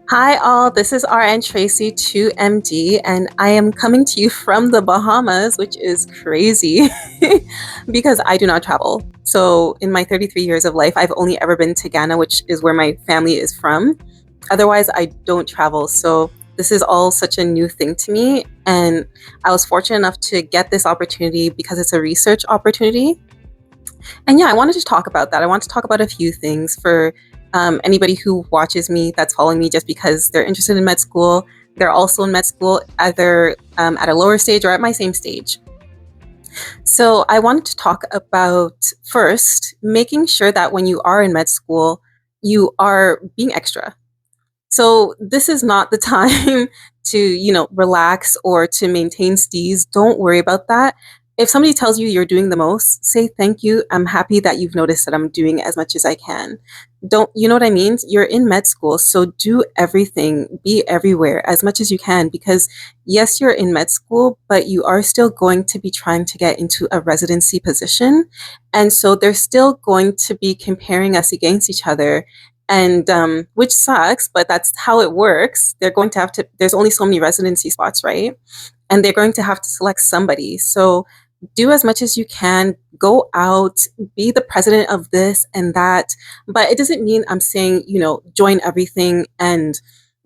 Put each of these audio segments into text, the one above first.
Hi, all. This is RN Tracy 2MD, and I am coming to you from the Bahamas, which is crazy because I do not travel. So, in my 33 years of life, I've only ever been to Ghana, which is where my family is from. Otherwise, I don't travel. So, this is all such a new thing to me. And I was fortunate enough to get this opportunity because it's a research opportunity. And yeah, I wanted to talk about that. I want to talk about a few things for anybody who watches me that's following me just because they're interested in med school. They're also in med school, either at a lower stage or at my same stage. So I wanted to talk about first making sure that when you are in med school, you are being extra. So this is not the time to, relax or to maintain steez. Don't worry about that. If somebody tells you you're doing the most, say thank you. I'm happy that you've noticed that I'm doing as much as I can. Don't, you know what I mean? You're in med school, so do everything, be everywhere as much as you can because yes, you're in med school, but you are still going to be trying to get into a residency position. And so they're still going to be comparing us against each other and which sucks, but that's how it works. They're going to have to, there's only so many residency spots, right? And they're going to have to select somebody. So do as much as you can, go out, be the president of this and that. But it doesn't mean I'm saying, join everything and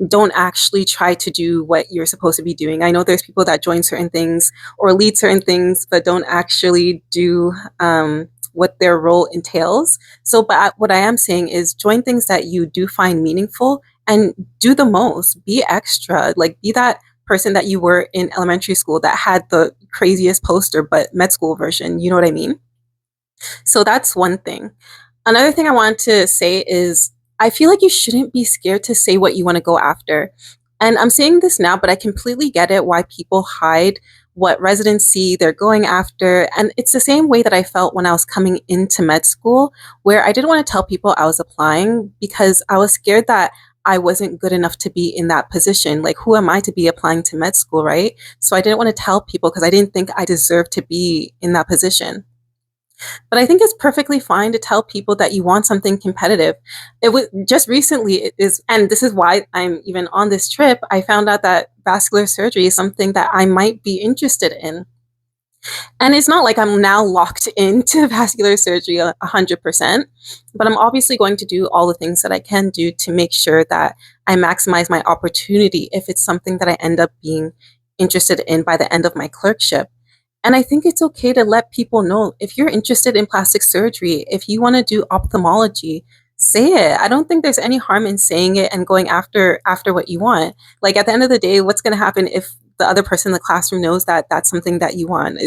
don't actually try to do what you're supposed to be doing. I know there's people that join certain things or lead certain things, but don't actually do what their role entails. So, but what I am saying is join things that you do find meaningful and do the most, be extra, like be that person that you were in elementary school that had the craziest poster, but med school version. You know what I mean? So that's one thing. Another thing I want to say is I feel like you shouldn't be scared to say what you want to go after. And I'm saying this now, but I completely get it why people hide what residency they're going after. And it's the same way that I felt when I was coming into med school, where I didn't want to tell people I was applying because I was scared that I wasn't good enough to be in that position. Like, who am I to be applying to med school, right? So I didn't want to tell people because I didn't think I deserved to be in that position. But I think it's perfectly fine to tell people that you want something competitive. It was just recently it is, and this is why I'm even on this trip. I found out that vascular surgery is something that I might be interested in. And it's not like I'm now locked into vascular surgery 100%, but I'm obviously going to do all the things that I can do to make sure that I maximize my opportunity if it's something that I end up being interested in by the end of my clerkship. And I think it's okay to let people know if you're interested in plastic surgery, if you want to do ophthalmology, say it. I don't think there's any harm in saying it and going after what you want. Like at the end of the day, what's going to happen if the other person in the classroom knows that that's something that you want?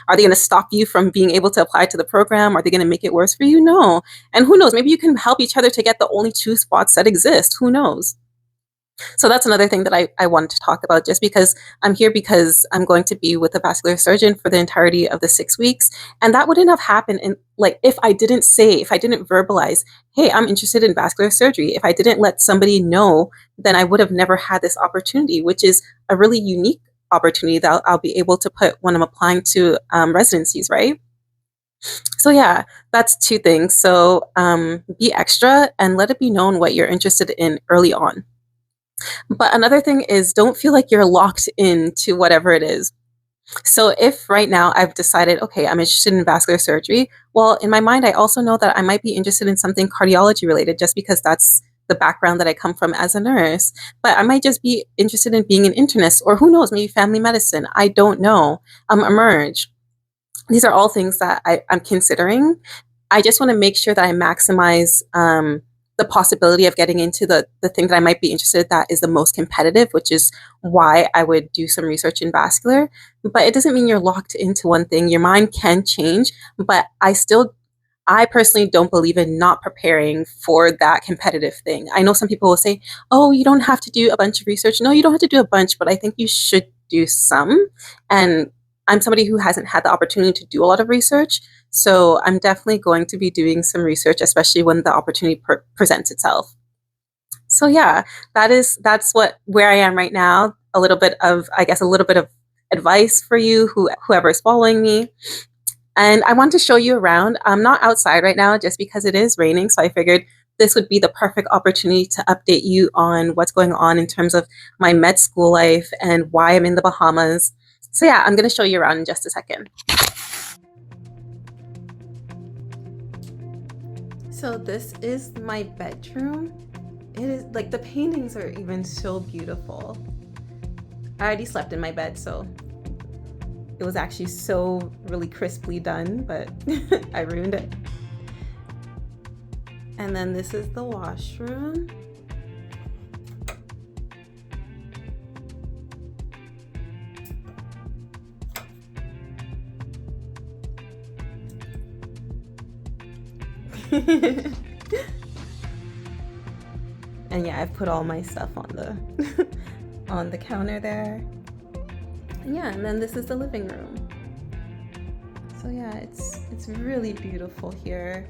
Are they going to stop you from being able to apply to the program? Are they going to make it worse for you? No. And who knows? Maybe you can help each other to get the only two spots that exist. Who knows? So that's another thing that I wanted to talk about just because I'm here because I'm going to be with a vascular surgeon for the entirety of the 6 weeks. And that wouldn't have happened in like if I didn't say, if I didn't verbalize, hey, I'm interested in vascular surgery. If I didn't let somebody know, then I would have never had this opportunity, which is a really unique opportunity that I'll be able to put when I'm applying to residencies, right? So yeah, that's two things. So be extra and let it be known what you're interested in early on. But another thing is don't feel like you're locked into whatever it is. So if right now I've decided, okay, I'm interested in vascular surgery, well, in my mind, I also know that I might be interested in something cardiology related just because that's the background that I come from as a nurse. But I might just be interested in being an internist or who knows, maybe family medicine. I don't know. Emerge. These are all things that I'm considering. I just want to make sure that I maximize the possibility of getting into the thing that I might be interested in that is the most competitive, which is why I would do some research in vascular. But it doesn't mean you're locked into one thing. Your mind can change, but I personally don't believe in not preparing for that competitive thing. I know some people will say, oh, you don't have to do a bunch of research. No, you don't have to do a bunch, but I think you should do some. And I'm somebody who hasn't had the opportunity to do a lot of research. So I'm definitely going to be doing some research, especially when the opportunity presents itself. So yeah, that's what where I am right now. A little bit of, I guess, a little bit of advice for you, whoever is following me. And I want to show you around. I'm not outside right now just because it is raining. So I figured this would be the perfect opportunity to update you on what's going on in terms of my med school life and why I'm in the Bahamas. So yeah, I'm going to show you around in just a second. So this is my bedroom. It is like the paintings are even so beautiful. I already slept in my bed, so it was actually so really crisply done, but I ruined it. And then this is the washroom. And yeah, I've put all my stuff on the on the counter there. And yeah, and then this is the living room. So yeah, it's really beautiful here.